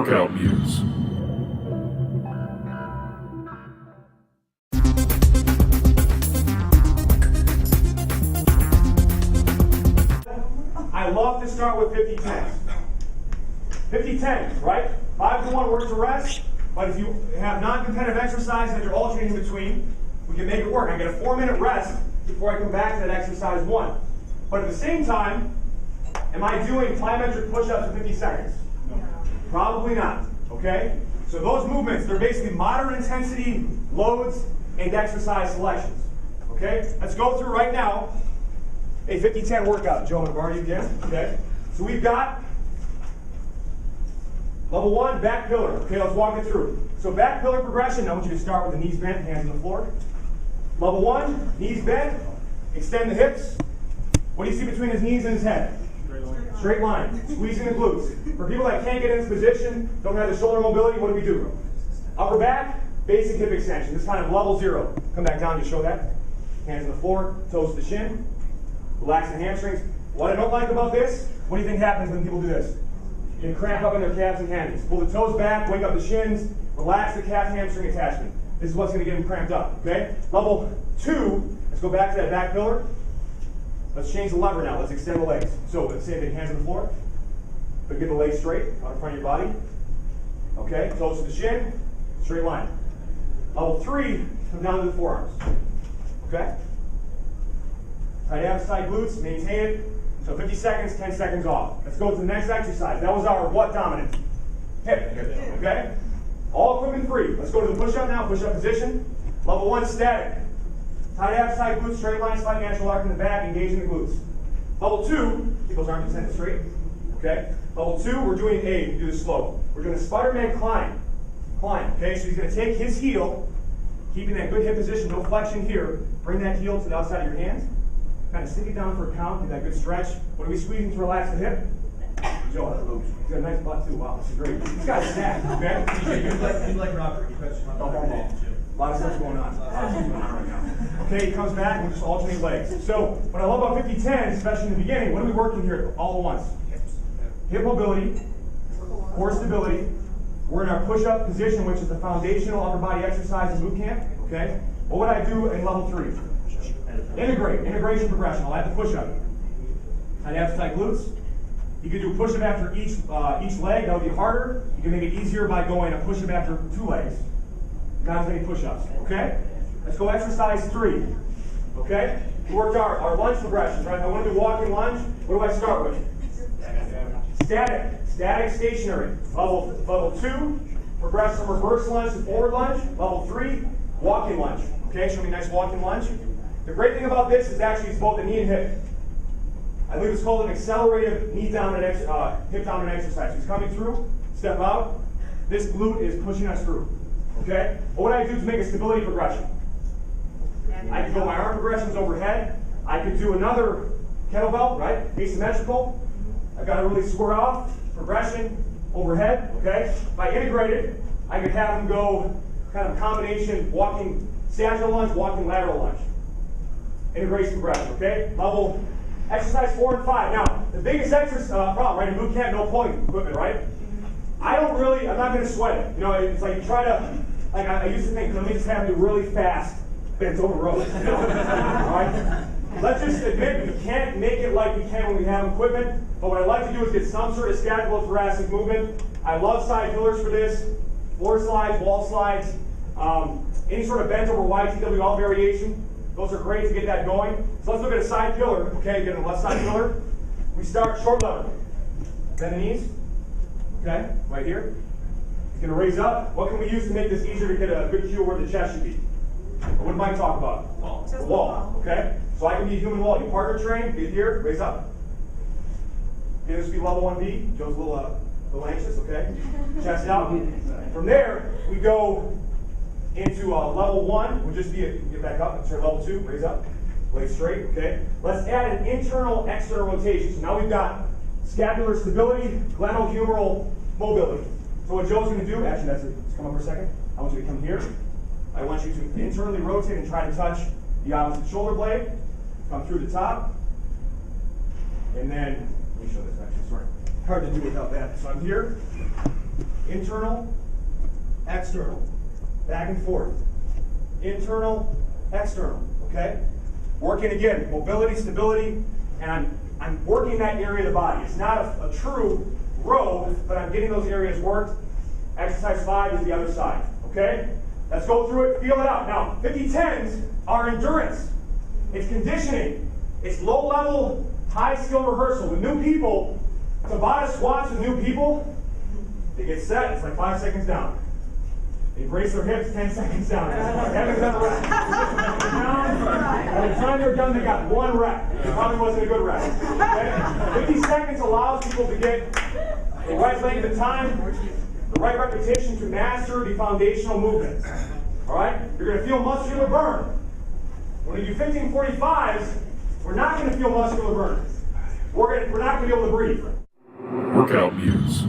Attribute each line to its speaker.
Speaker 1: Workout Muse.
Speaker 2: I love to start with 50-10s. 50-10, right? 5-to-1 work to rest, but if you have non-competitive exercise that you're alternating between, we can make it work. I get a 4-minute rest before I come back to that exercise 1. But at the same time, am I doing plyometric push-ups in 50 seconds? No. Probably not, okay? So those movements, they're basically moderate intensity loads and exercise selections, okay? Let's go through right now a 50-10 workout. Joe, I'm going to borrow you again, okay? So we've got level 1, back pillar. Okay, let's walk it through. So back pillar progression, I want you to start with the knees bent, hands on the floor. Level 1, knees bent, extend the hips. What do you see between his knees and his head? Straight line. Squeezing the glutes. For people that can't get in this position, don't have the shoulder mobility, what do? Upper back, basic hip extension. This is kind of level 0. Come back down to show that. Hands on the floor, toes to the shin. Relax the hamstrings. What I don't like about this, what do you think happens when people do this? You can cramp up in their calves and hammies. Pull the toes back, wake up the shins, relax the calf hamstring attachment. This is what's going to get them cramped up, okay? Level 2, let's go back to that back pillar. Let's change the lever now. Let's extend the legs. So let's say the hands on the floor. But get the legs straight out in front of your body. Okay, toes to the shin, straight line. Level 3, come down to the forearms. Okay? Tight abs, tight glutes, maintain it. So 50 seconds, 10 seconds off. Let's go to the next exercise. That was our what dominant? Hip. Okay? All equipment free. Let's go to the push-up now, push-up position. Level 1, static. Tight abs, tight glutes, straight line, slight natural arc in the back, engaging the glutes. Level 2, keep those arms extended straight. Okay? Level 2, we're doing do this slow. We're doing a Spider-Man climb. Climb. Okay? So he's going to take his heel, keeping that good hip position, no flexion here. Bring that heel to the outside of your hands. Kind of stick it down for a count, get that good stretch. What are we squeezing to relax the hip? Joe, he's got a nice butt too. Wow, this is great. He's got a snack, okay?
Speaker 3: He's like Robert. He puts
Speaker 2: A lot of stuff's going on. Right now. Okay, he comes back and we'll just alternate legs. So, what I love about 50-10, especially in the beginning, what are we working here all at once? Hip mobility, core stability. We're in our push-up position, which is the foundational upper body exercise in boot camp. Okay? What would I do in level 3? Integration progression. I'll add the push-up. Tight abs, tight glutes. You can do a push-up after each leg. That would be harder. You can make it easier by going a push-up after 2 legs. Not as many push-ups. Okay? Let's go exercise 3. Okay? We worked our lunge progressions, right? If I want to do walking lunge, what do I start with? Static. Static, stationary. Level 2, progress from reverse lunge to forward lunge. Level 3, walking lunge. Okay? Show me a nice walking lunge. The great thing about this is actually it's both the knee and hip. I believe it's called an accelerated hip dominant exercise. He's coming through, step out. This glute is pushing us through. Okay? What would I do to make a stability progression? I could go my arm progressions overhead. I could do another kettlebell, right? Asymmetrical. I've got to really square off. Progression overhead. Okay? If I integrated, I could have them go kind of combination walking sagittal lunge, walking lateral lunge. Integration progression, okay? Level exercise 4 and 5. Now, the biggest problem, right, in boot camp, no pulling equipment, right? I'm not going to sweat it. You know, it's like you try to, like I used to think, let me just have to really fast bent over rows, you know? All right? Let's just admit we can't make it like we can when we have equipment, but what I'd like to do is get some sort of scapulothoracic movement. I love side pillars for this, floor slides, wall slides, any sort of bent over YTW, all variation. Those are great to get that going. So let's look at a side pillar. Okay, again, the left side pillar. We start short lever. Bend the knees. Okay, right here. He's going to raise up. What can we use to make this easier to get a good cue where the chest should be? What did Mike talk about? Wall. The wall. Okay, so I can be a human wall. You partner train, get here, raise up. Okay, this would be level 1B. Joe's a little anxious, okay? Chest out. From there, we go into level 1, would just be get back up, turn level 2, raise up, legs straight, okay? Let's add an internal, external rotation. So now we've got scapular stability, glenohumeral mobility. So what Joe's going to do, actually, let's come up for a second. I want you to come here. I want you to internally rotate and try to touch the opposite shoulder blade. Come through the top. And then, let me show this actually, sorry. Hard to do without that. So I'm here. Internal, external, back and forth. Internal, external, okay? Working again, mobility, stability, and I'm working that area of the body. It's not a true row, but I'm getting those areas worked. Exercise 5 is the other side, okay? Let's go through it, feel it out. Now, 50-10s are endurance. It's conditioning. It's low-level, high-skill rehearsal. With new people, Tabata squats with new people, they get set, it's like 5 seconds down. They brace their hips, 10 seconds down. They haven't done a rep. By the time they're done, they got 1 rep. It probably wasn't a good rep. Okay? 50 seconds allows people to get the right length of time, the right repetition to master the foundational movements. All right? You're going to feel muscular burn. When we do 15-45s, we're not going to feel muscular burn. We're not going to be able to breathe.
Speaker 1: Workout Muse.